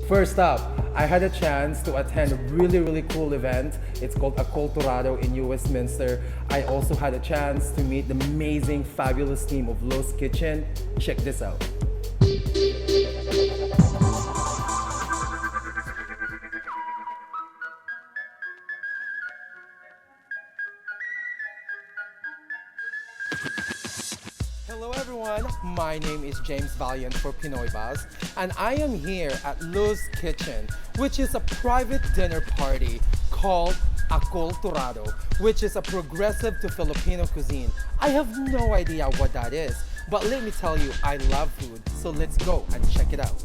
First up, I had a chance to attend a really cool event. It's called Aculturado in Westminster. I also had a chance to meet the amazing, fabulous team of Luz Kitchen. Check this out. Hello everyone, my name is James Valiant for Pinoy Buzz, and I am here at Luz Kitchen, which is a private dinner party called Aculturado, which is a progressive to Filipino cuisine. I have no idea what that is, but let me tell you, I love food, so let's go and check it out.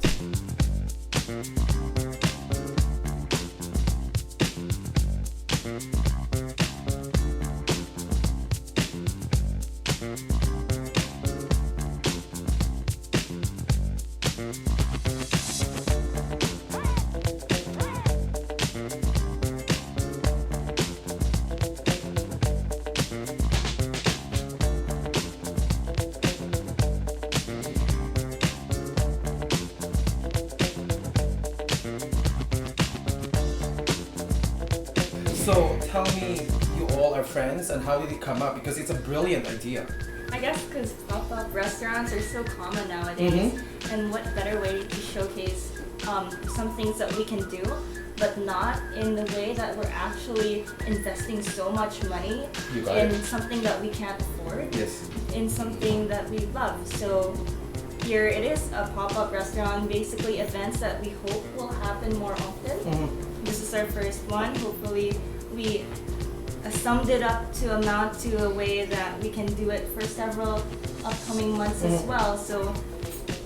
So tell me, you all are friends, and how did it come up? Because it's a brilliant idea. I guess because pop-up restaurants are so common nowadays, and what better way to showcase some things that we can do, but not in the way that we're actually investing so much money in something that we can't afford, in something that we love. So here it is, a pop-up restaurant, basically events that we hope will happen more often. This is our first one. Hopefully we summed it up to amount to a way that we can do it for several upcoming months as well. So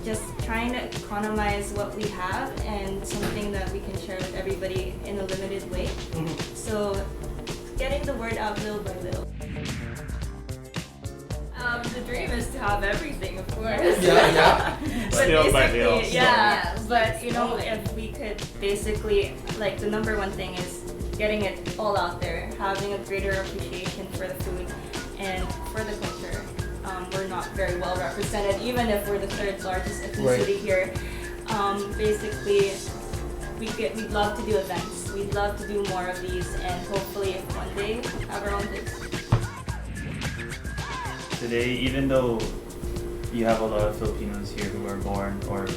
just trying to economize what we have and something that we can share with everybody in a limited way. So getting the word out little by little. The dream is to have everything, of course. But basically, but you know, if we could basically, like, the number one thing is getting it all out there, having a greater appreciation for the food and for the culture. We're not very well represented, even if we're the third largest ethnicity here. Basically, we'd love to do events. We'd love to do more of these, and hopefully, if one day, have our own things. Today, even though you have a lot of Filipinos here who are born or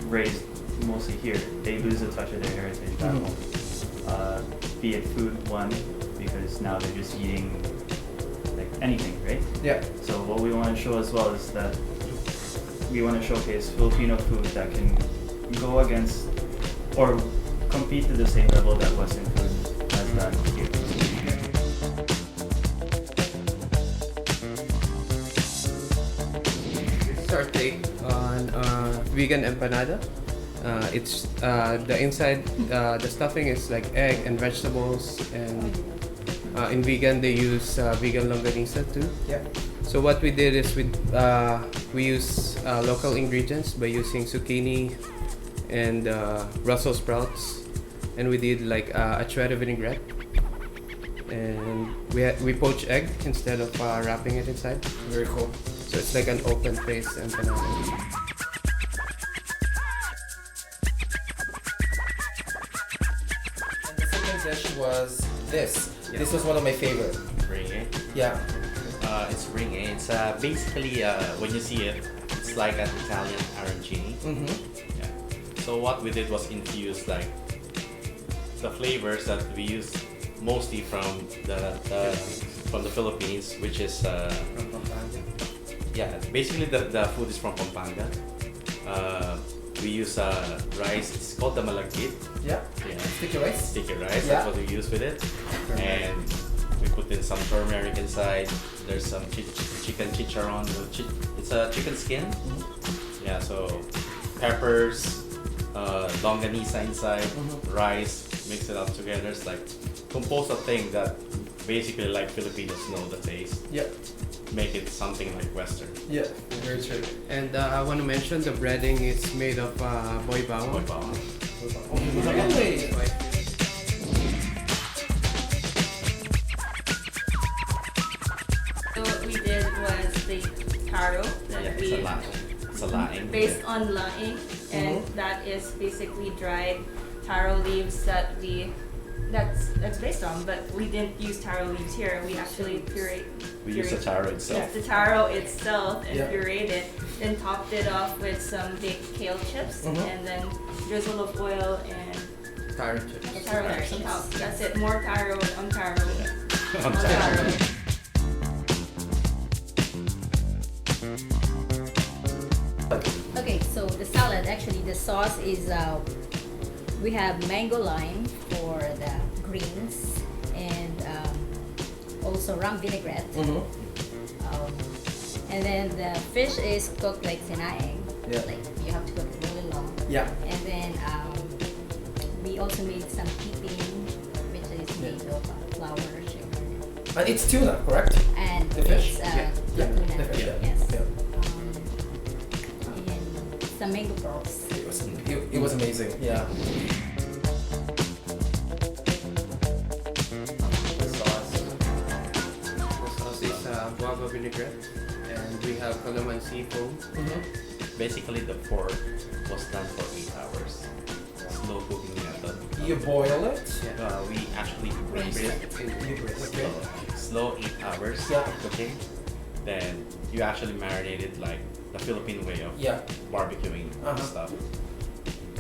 raised mostly here, they lose a touch of their heritage back home. Be it food, one, because now they're just eating like anything, right? Yeah. So what we want to show as well is that we want to showcase Filipino food that can go against or compete to the same level that Western food has done here. Our take on vegan empanada. It's the inside, the stuffing is like egg and vegetables, and in vegan they use vegan longanisa too. Yeah. So what we did is we use local ingredients by using zucchini and Brussels sprouts, and we did like a chorrera vinaigrette, and we poach egg instead of wrapping it inside. Very cool. So it's like an open face empanada. And the second dish was this. This was one of my favorite. Ring A. Yeah. It's ring A. It's basically when you see it, it's like an Italian arancini. Yeah. So what we did was infuse like the flavors that we use mostly from the Philippines, which is basically the food is from Pampanga. We use rice. It's called the malagkit. Yeah. Sticky rice. Sticky rice. Yeah. That's what we use with it. And we put in some turmeric inside. There's some chicken chicharron. It's a chicken skin. Yeah. So peppers, longanisa inside, rice. Mix it up together. It's like compose a thing that basically like Filipinos know the taste. Yeah. Make it something like Western. Yeah, very true. And I want to mention the breading is made of boy bawang. Boy bawang. Really? So what we did was the taro that we It's a laing. based on laing, and that is basically dried taro leaves that's based on. But we didn't use taro leaves here. We actually We use the taro itself. Yes, the taro itself and Yeah. pureed it, then topped it off with some baked kale chips, and then drizzle of oil and Taro chips. taro chips on top. That's it. More taro on taro. On On taro. taro. Okay, so the salad, actually the sauce is, we have mango lime for the greens and also rum vinaigrette. And then the fish is cooked like sinaing. Yeah. Like you have to cook it really long. Yeah. And then we also made some keeping, which is made of flour, sugar, And it's tuna, correct? and The fish? it's Yeah. tuna. The fish, yeah. Yes. Yeah. And some mango pearls. It was amazing. Yeah. The sauce is guava vinaigrette, and we have calamansi foam. Basically, the pork was done for 8 hours. Slow cooking method. You boil it. We actually braise it. You braise it. Okay. Slow 8 hours Yeah. of cooking. Then you actually marinate it like the Philippine way of Yeah. barbecuing Uh-huh. stuff.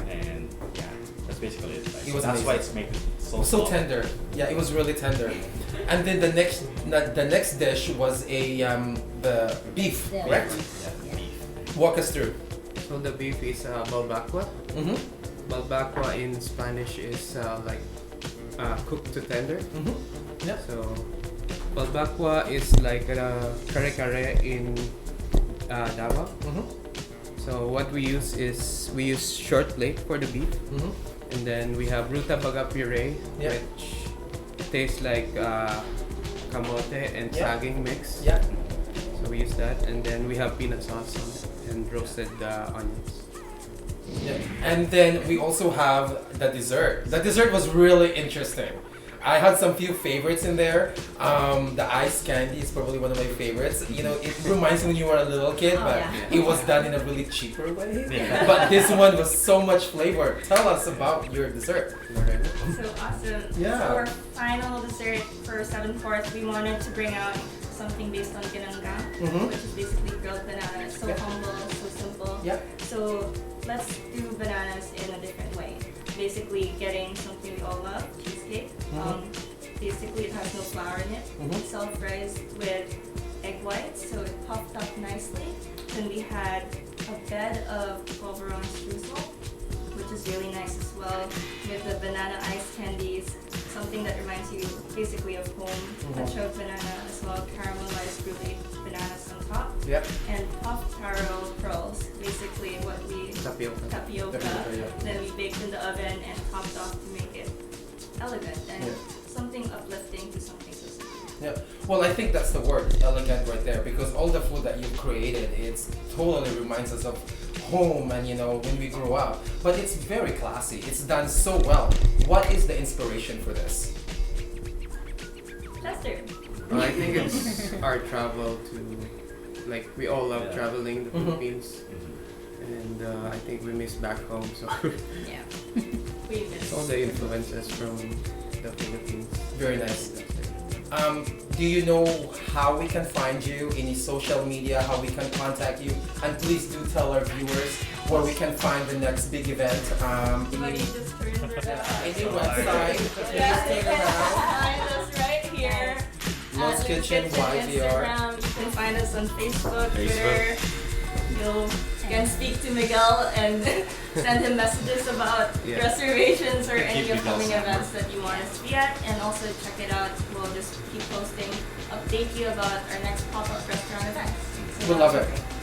And yeah, that's basically it. Like, It was that's why amazing. it's made so So slow. tender. Yeah, it was really tender. And then the next dish was the beef, Yeah. correct? Yeah, beef. Walk us through. So the beef is balbacua. Mm-hmm. Balbacua in Spanish is like cooked to tender. Mm-hmm. Yeah. So balbacua is like a kare-kare in Davao. Mm-hmm. So what we use is we use short plate for the beef, Mm-hmm. and then we have rutabaga puree, Yeah. which tastes like kamote and Yeah. saging mix. Yeah. So we use that, and then we have peanut sauce on it and roasted onions. Yeah. And then we also have the dessert. The dessert was really interesting. I had some few favorites in there. The ice candy is probably one of my favorites. You know, it reminds me when you were a little kid, Oh, but yeah. it was done in a really cheaper way. Yeah. But this one was so much flavor. Tell us about your dessert. Lorena? So awesome. Yeah. So our final dessert for 7/4, we wanted to bring out something based on ginanggang, Mhm. which is basically grilled banana. It's so Yeah. humble, so simple. Yeah. So let's do bananas in a different way. Basically getting something we all love, cheesecake. Basically it has no flour in it. Mhm. It's self-raised with egg whites, so it puffed up nicely. Then we had a bed of polvoron streusel, which is really nice as well, with the banana ice candies, something that reminds you basically of home. Touch of banana as well, caramelized brulee bananas on top, Yep. and puffed taro pearls, basically what we Tapioca. tapioca. Tapioca, yeah. Then we baked in the oven and topped off to make it elegant and Yeah. something uplifting to something so simple. Yeah. Well, I think that's the word, elegant, right there, because all the food that you've created, it's totally reminds us of home and when we grew up. But it's very classy. It's done so well. What is the inspiration for this? Chester. Well, I think it's our travel to, like, we all love Yeah. traveling the Mhm. Philippines, and I think we miss back home, so Yeah. We it's all the influences from the Philippines. Very nice. That's it. Do you know how we can find you? Any social media? How we can contact you? And please do tell our viewers where we can find the next big event. Everybody just turns their Any website? Please turn around. Find us right here. Luz at Kitchen, YVR. Instagram. You can find us on Facebook, Twitter. You can speak to Miguel and send him messages about Yeah. reservations or any Keep upcoming Miguel's events that you want us to be at. And also check it out. We'll just keep posting, update you about our next pop-up restaurant events. So We love that's it. great.